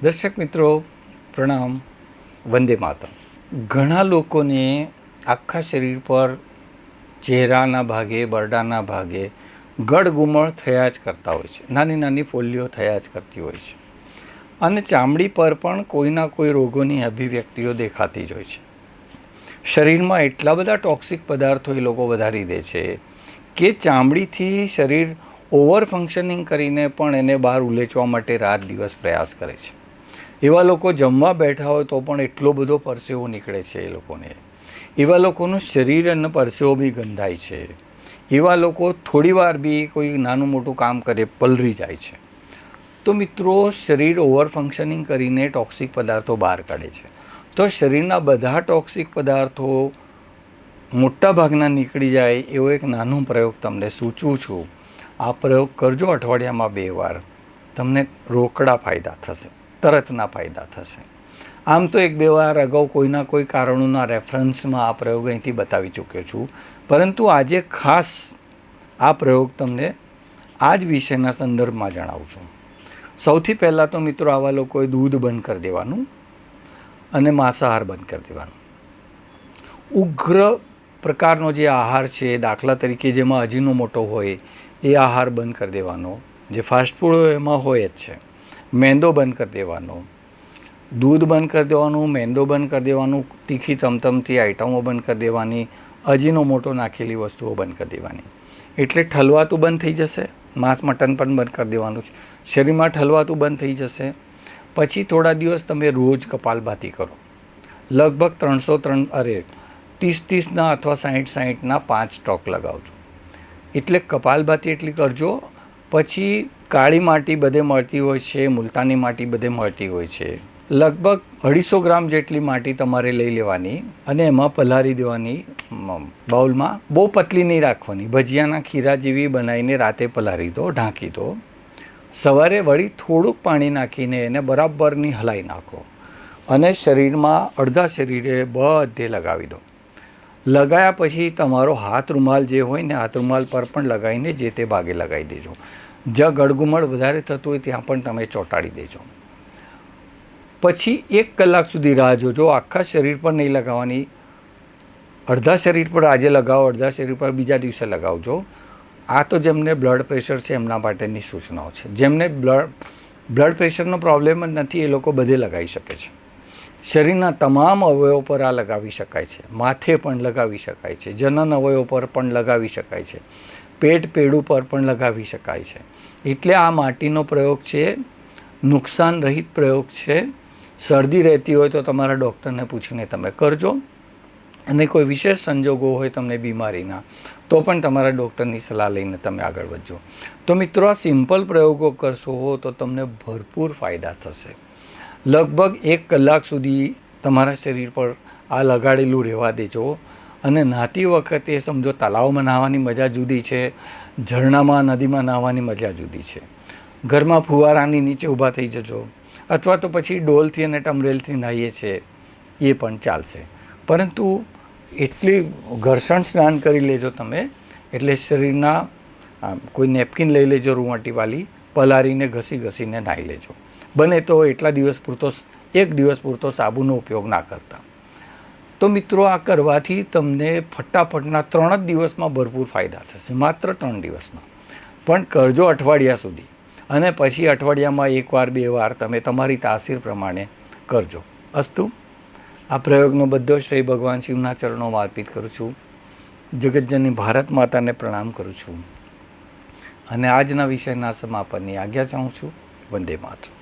દર્શક મિત્રો પ્રણામ, વંદે માતરમ. ઘણા લોકોને આખા શરીર પર ચહેરાના ભાગે, બરડાના ભાગે ગળગુમળ થયા જ કરતા હોય છે, નાની નાની ફોલ્લીઓ થયા જ કરતી હોય છે અને ચામડી પર પણ કોઈના કોઈ રોગોની અભિવ્યક્તિઓ દેખાતી જ હોય છે. શરીરમાં એટલા બધા ટોક્સિક પદાર્થો એ લોકો વધારી દે છે કે ચામડીથી શરીર ઓવર ફંક્શનિંગ કરીને પણ એને બહાર ઉલેચવા માટે રાત દિવસ પ્રયાસ કરે છે. એવા લોકો જમવા બેઠા હોય તો પણ એટલો બધો પરસેવો નીકળે છે એ લોકોને. એવા લોકોનું શરીર અને પરસેવો બી ગંધાય છે. એવા લોકો થોડી વાર બી કોઈ નાનું મોટું કામ કરે પલરી જાય છે. તો મિત્રો, શરીર ઓવર ફંક્શનિંગ કરીને ટોક્સિક પદાર્થો બહાર કાઢે છે. તો શરીરના બધા ટોક્સિક પદાર્થો મોટા ભાગના નીકળી જાય એવો એક નાનો પ્રયોગ તમને સૂચવું છું. આ પ્રયોગ કરજો અઠવાડિયામાં 2 વાર. તમને રોકડા ફાયદા થશે, તરતના ફાયદા થશે. આમ તો 1-2 વાર અગાઉ કોઈના કોઈ કારણોના રેફરન્સમાં આ પ્રયોગ અહીંથી બતાવી ચૂક્યો છું, પરંતુ આજે ખાસ આ પ્રયોગ તમને આ જ વિષયના સંદર્ભમાં જણાવું છું. સૌથી પહેલાં તો મિત્રો, આવા લોકોએ દૂધ બંધ કરી દેવાનું અને માંસાહાર બંધ કરી દેવાનું. ઉગ્ર પ્રકારનો જે આહાર છે, દાખલા તરીકે જેમાં અજીનોમોટો હોય એ આહાર બંધ કરી દેવાનો. જે ફાસ્ટફૂડ હોય એમાં હોય જ છે. મેંદો બંધ કરી દેવાનો, દૂધ બંધ કરી દેવાનું, મેંદો બંધ કરી દેવાનું, તીખી તમતમતી આઈટમો બંધ કરી દેવાની, અજીનોમોટો નાખેલી વસ્તુઓ બંધ કરી દેવાની. એટલે ઠલવાતું બંધ થઈ જશે. માંસ મટન પણ બંધ કરી દેવાનું છે. શરીરમાં ઠલવાતું બંધ થઈ જશે. પછી થોડા દિવસ તમે રોજ કપાલભાતિ કરો. લગભગ 30-30ના અથવા 60-60ના 5 સ્ટોક લગાવજો. એટલે કપાલભાતિ એટલી કરજો. પછી કાળી માટી બધે મળતી હોય છે, મુલતાની માટી બધે મળતી હોય છે. લગભગ 250 ગ્રામ જેટલી માટી તમારે લઈ લેવાની અને એમાં પલાળી દેવાની બાઉલમાં. બહુ પતલી નહીં રાખવાની. ભજીયાના ખીરા જેવી બનાવીને રાતે પલાળી દો, ઢાંકી દો. સવારે વળી થોડુંક પાણી નાખીને એને બરાબરની હલાવી નાખો અને શરીરમાં અડધા શરીરે બધે લગાવી દો. લગાવ્યા પછી તમારો હાથ રૂમાલ જે હોય ને, હાથ રૂમાલ પર પણ લગાવીને જે તે ભાગે લગાવી દેજો. જ્યાં ગળગુમળ વધારે થતું હોય ત્યાં પણ તમે ચોંટાડી દેજો. પછી 1 કલાક સુધી રાહ જોજો. આખા શરીર પર નહીં લગાવવાની. અડધા શરીર પર આજે લગાવો, અડધા શરીર પર બીજા દિવસે લગાવજો. આ તો જેમને બ્લડ પ્રેશર છે એમના માટેની સૂચનાઓ છે. જેમને બ્લડ પ્રેશરનો પ્રોબ્લેમ જ નથી એ લોકો બધે લગાવી શકે છે. શરીરના તમામ અવયવો પર આ લગાવી શકાય છે. માથે પણ લગાવી શકાય છે. જનન અવયવ પર પણ લગાવી શકાય છે. પેડું પર પણ લગાવી શકાય છે. એટલે આ માટીનો પ્રયોગ છે, નુકસાન રહિત પ્રયોગ છે. શરદી રહેતી હોય તો તમારા ડૉક્ટરને પૂછીને તમે કરજો. અને કોઈ વિશેષ સંજોગો હોય તમને બીમારીના, તો પણ તમારા ડૉક્ટરની સલાહ લઈને તમે આગળ વધજો. તો મિત્રો, આ સિમ્પલ પ્રયોગો કરશો તો તમને ભરપૂર ફાયદા થશે. લગભગ 1 કલાક સુધી તમારા શરીર પર આ લગાડેલું રહેવા દેજો. અને નહાતી વખતે સમજો, તળાવમાં નહાવાની મજા જુદી છે, ઝરણામાં, નદીમાં નહાવાની મજા જુદી છે. ઘરમાં ફુવારાની નીચે ઊભા થઈ જજો, અથવા તો પછી ડોલથી અને ટમરેલથી નાહીએ છે એ પણ ચાલશે. પરંતુ એટલી ઘર્ષણ સ્નાન કરી લેજો તમે. એટલે શરીરના કોઈ નેપકિન લઈ લેજો રૂંવાટીવાળી, પલાળીને ઘસીને નાહી લેજો. બને તો એટલા દિવસ પૂરતો, 1 દિવસ પૂરતો સાબુનો ઉપયોગ ના કરતા. તો મિત્રો, આ કરવાથી તમને ફટાફટના 3 જ દિવસમાં ભરપૂર ફાયદા થશે. માત્ર 3 દિવસમાં. પણ કરજો અઠવાડિયા સુધી. અને પછી અઠવાડિયામાં 1 વાર 2 વાર તમે તમારી તાસીર પ્રમાણે કરજો. અસ્તુ. આ પ્રયોગનો બધો શ્રેય ભગવાન શિવના ચરણોમાં અર્પિત કરું છું. જગતજનની ભારત માતાને પ્રણામ કરું છું. અને આજના વિષયના સમાપનની આજ્ઞા ચાહું છું. વંદે માતરમ.